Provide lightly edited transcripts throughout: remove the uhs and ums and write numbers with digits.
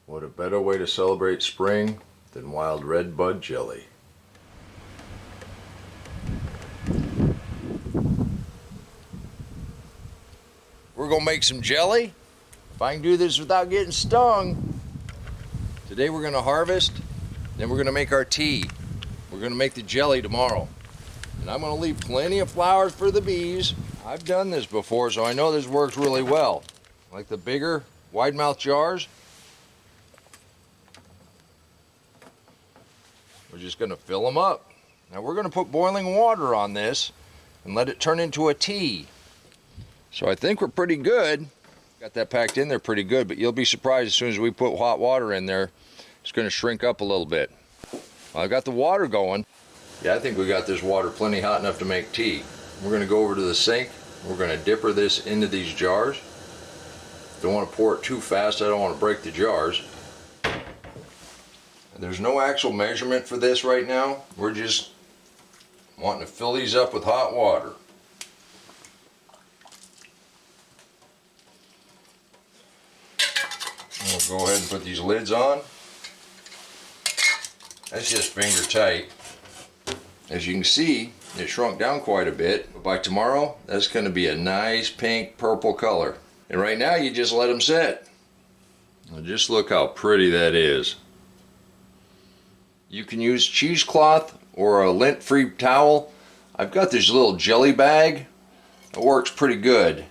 What a better way to celebrate spring than wild red bud jelly. We're gonna make some jelly. If I can do this without getting stung. Today we're gonna harvest, then we're gonna make our tea. We're gonna make the jelly tomorrow. And I'm gonna leave plenty of flowers for the bees. I've done this before, so I know this works really well. Like the bigger wide mouth jars. We're just gonna fill them up. Now we're gonna put boiling water on this and let it turn into a tea. So I think we're pretty good. Got that packed in there pretty good, but you'll be surprised as soon as we put hot water in there, it's gonna shrink up a little bit. Well, I've got the water going. Yeah, I think we got this water plenty hot enough to make tea. We're gonna go over to the sink. We're gonna dipper this into these jars. Don't wanna pour it too fast. I don't wanna break the jars. There's no actual measurement for this right now. We're just wanting to fill these up with hot water. We'll go ahead and put these lids on. That's just finger tight. As you can see, it shrunk down quite a bit. But by tomorrow, that's going to be a nice pink purple color. And right now, you just let them set. Now just look how pretty that is. You can use cheesecloth or a lint-free towel. I've got this little jelly bag. It works pretty good.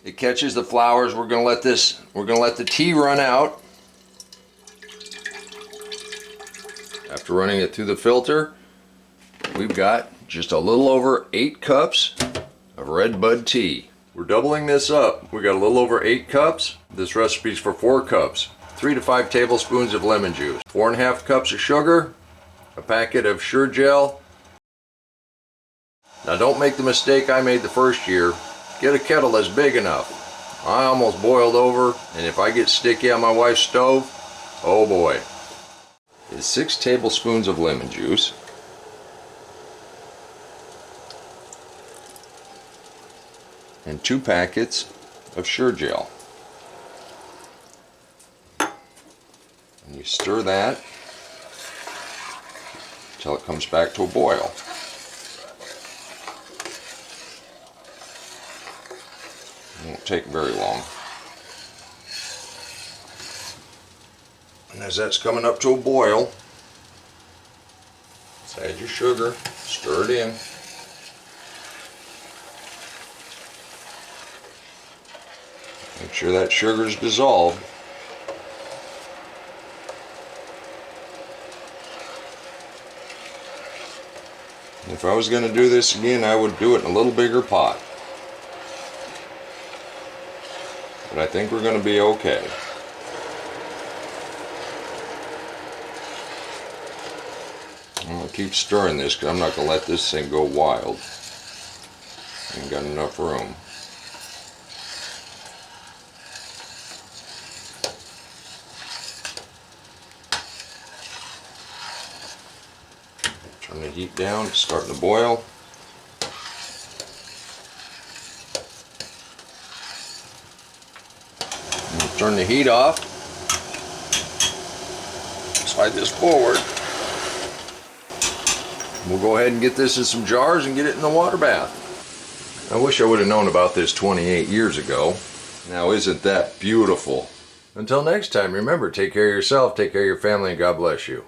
It catches the flowers. We're gonna let the tea run out. After running it through the filter, we've got just a little over 8 cups of red bud tea. We're doubling this up. We got a little over 8 cups. This recipe's for 4 cups. 3 to 5 tablespoons of lemon juice, 4.5 cups of sugar, a packet of Sure-Jell. Now don't make the mistake I made the first year. Get a kettle that's big enough. I almost boiled over, and if I get sticky on my wife's stove, oh boy. It's 6 tablespoons of lemon juice, and 2 packets of Sure-Jell. And you stir that until it comes back to a boil. It won't take very long. And as that's coming up to a boil, just add your sugar, stir it in. Make sure that sugar is dissolved. If I was going to do this again, I would do it in a little bigger pot. But I think we're going to be okay. I'm going to keep stirring this because I'm not going to let this thing go wild. Ain't got enough room. Turn the heat down, it's starting to boil. Turn the heat off. Slide this forward. We'll go ahead and get this in some jars and get it in the water bath. I wish I would have known about this 28 years ago. Now isn't that beautiful? Until next time, remember, take care of yourself, take care of your family, and God bless you.